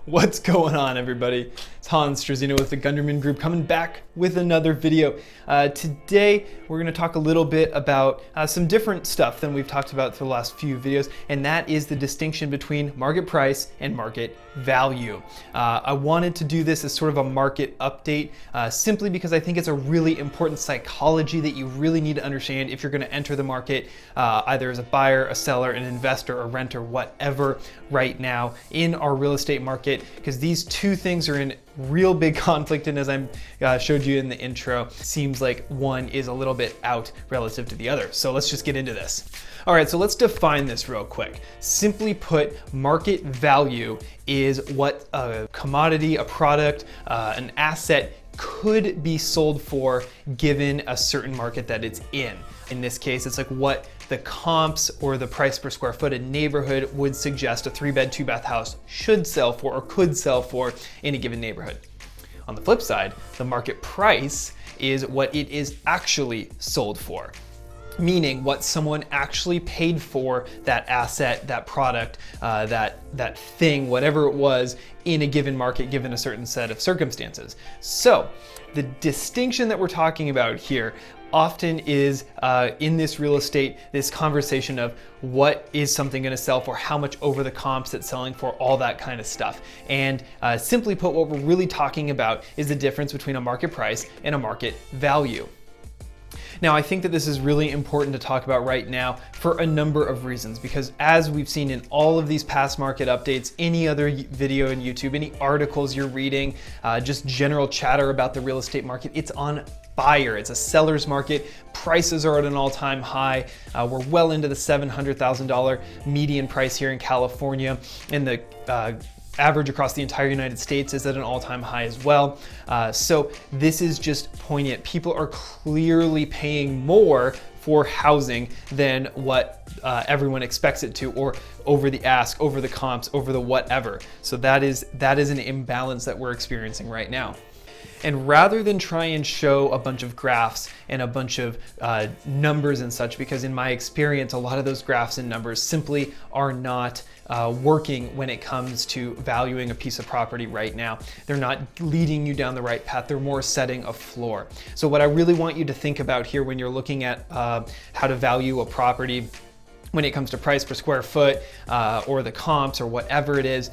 What's going on, everybody? It's Hans Struzino with the Gunderman Group coming back with another video. Today, we're going to talk a little bit about some different stuff than we've talked about for the last few videos, and that is the distinction between market price and market value. I wanted to do this as sort of a market update simply because I think it's a really important psychology that you really need to understand if you're going to enter the market either as a buyer, a seller, an investor, a renter, whatever right now in our real estate market, because these two things are in real big conflict, and as I showed you in the intro, seems like one is a little bit out relative to the other. So let's just get into this. All right, so let's define this real quick. Simply put, market value is what a commodity, a product, an asset could be sold for given a certain market that it's in. In this case, it's like what the comps or the price per square foot a neighborhood would suggest a 3-bed, 2-bath house should sell for or could sell for in a given neighborhood. On the flip side, the market price is what it is actually sold for, meaning what someone actually paid for that asset, that product, that thing, whatever it was in a given market, given a certain set of circumstances. So the distinction that we're talking about here often is in this real estate, this conversation of what is something going to sell for, how much over the comps it's selling for, all that kind of stuff. And simply put, what we're really talking about is the difference between a market price and a market value. Now, I think that this is really important to talk about right now for a number of reasons, because as we've seen in all of these past market updates, any other video on YouTube, any articles you're reading, just general chatter about the real estate market, it's on fire. It's a seller's market. Prices are at an all-time high. We're well into the $700,000 median price here in California, and the average across the entire United States is at an all-time high as well. So this is just poignant. People are clearly paying more for housing than what everyone expects it to, or over the ask, over the comps, over the whatever. So that is an imbalance that we're experiencing right now. And rather than try and show a bunch of graphs and a bunch of numbers and such, because in my experience, a lot of those graphs and numbers simply are not working when it comes to valuing a piece of property right now. They're not leading you down the right path. They're more setting a floor. So what I really want you to think about here when you're looking at how to value a property, when it comes to price per square foot or the comps or whatever it is,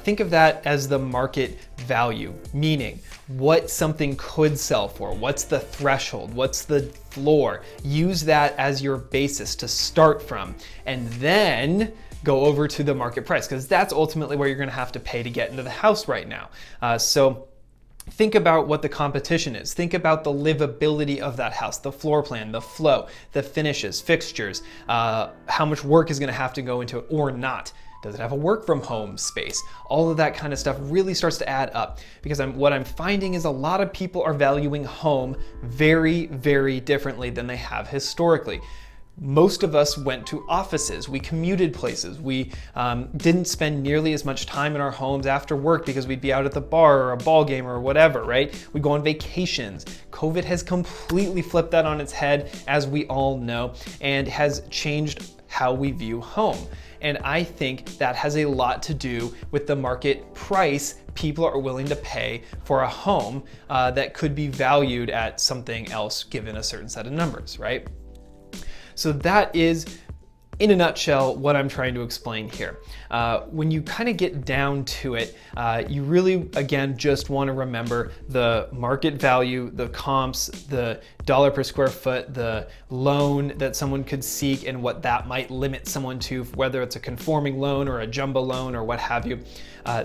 think of that as the market value, meaning what something could sell for, what's the threshold, what's the floor. Use that as your basis to start from, and then go over to the market price, because that's ultimately where you're gonna have to pay to get into the house right now. So think about what the competition is. Think about the livability of that house, the floor plan, the flow, the finishes, fixtures, how much work is going to have to go into it or not. Does it have a work from home space? All of that kind of stuff really starts to add up, because what I'm finding is a lot of people are valuing home very, very differently than they have historically. Most of us went to offices, we commuted places, we didn't spend nearly as much time in our homes after work because we'd be out at the bar or a ball game or whatever, right? We go on vacations. COVID has completely flipped that on its head, as we all know, and has changed how we view home. And I think that has a lot to do with the market price people are willing to pay for a home that could be valued at something else given a certain set of numbers, right? So that is, in a nutshell, what I'm trying to explain here. When you kind of get down to it, you really, again, just want to remember the market value, the comps, the dollar per square foot, the loan that someone could seek and what that might limit someone to, whether it's a conforming loan or a jumbo loan or what have you.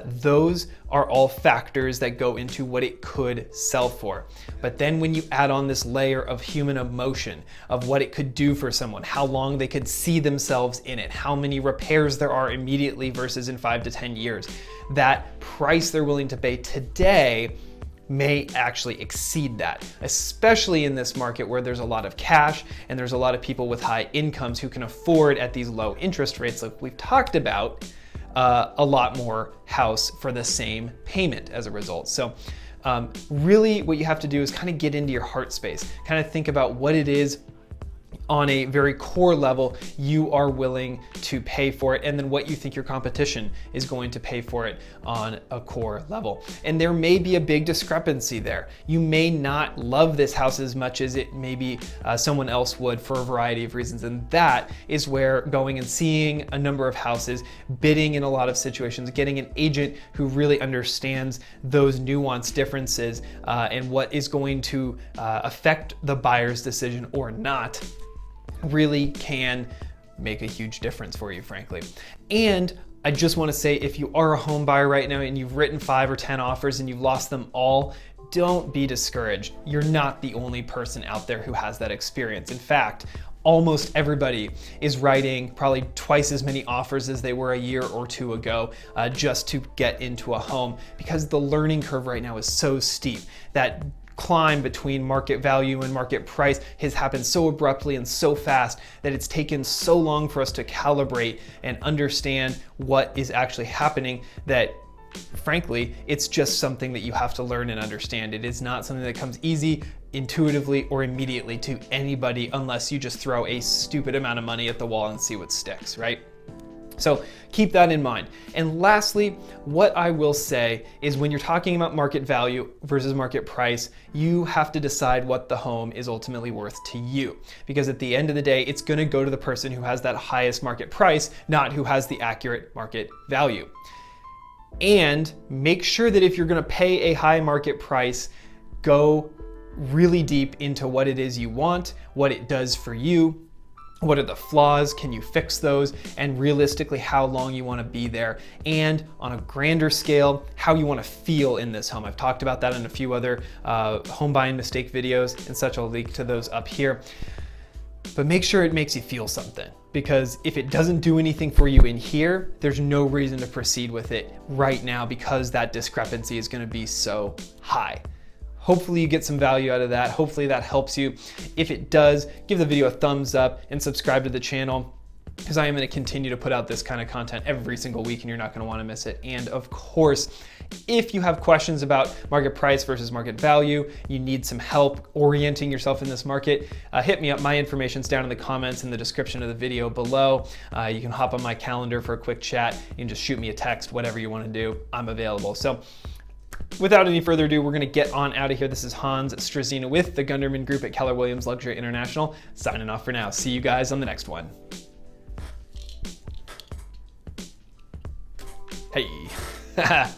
Those are all factors that go into what it could sell for. But then when you add on this layer of human emotion, of what it could do for someone, how long they could see themselves in it, how many repairs there are immediately versus in 5 to 10 years, that price they're willing to pay today may actually exceed that, especially in this market where there's a lot of cash and there's a lot of people with high incomes who can afford, at these low interest rates like we've talked about, a lot more house for the same payment as a result. So really what you have to do is kind of get into your heart space, kind of think about what it is on a very core level you are willing to pay for it, and then what you think your competition is going to pay for it on a core level. And there may be a big discrepancy there. You may not love this house as much as it maybe someone else would for a variety of reasons, and that is where going and seeing a number of houses, bidding in a lot of situations, getting an agent who really understands those nuanced differences and what is going to affect the buyer's decision or not really can make a huge difference for you, frankly. And I just want to say, if you are a home buyer right now and you've written 5 or 10 offers and you've lost them all, don't be discouraged. You're not the only person out there who has that experience. In fact, almost everybody is writing probably twice as many offers as they were a year or two ago just to get into a home, because the learning curve right now is so steep. That climb between market value and market price has happened so abruptly and so fast that it's taken so long for us to calibrate and understand what is actually happening that, frankly, it's just something that you have to learn and understand. It is not something that comes easy, intuitively, or immediately to anybody unless you just throw a stupid amount of money at the wall and see what sticks, right? So keep that in mind. And lastly, what I will say is, when you're talking about market value versus market price, you have to decide what the home is ultimately worth to you. Because at the end of the day, it's going to go to the person who has that highest market price, not who has the accurate market value. And make sure that if you're going to pay a high market price, go really deep into what it is you want, what it does for you, what are the flaws, can you fix those, and realistically how long you want to be there, and on a grander scale, how you want to feel in this home. I've talked about that in a few other home buying mistake videos and such. I'll link to those up here. But make sure it makes you feel something, because if it doesn't do anything for you in here, there's no reason to proceed with it right now, because that discrepancy is going to be so high. Hopefully you get some value out of that. Hopefully that helps you. If it does, give the video a thumbs up and subscribe to the channel, because I am going to continue to put out this kind of content every single week and you're not going to want to miss it. And of course, if you have questions about market price versus market value, you need some help orienting yourself in this market, hit me up. My information's down in the comments in the description of the video below. You can hop on my calendar for a quick chat. You can just shoot me a text, whatever you want to do. I'm available. So without any further ado, we're going to get on out of here. This is Hans Struzina with the Gunderman Group at Keller Williams Luxury International, signing off for now. See you guys on the next one. Hey.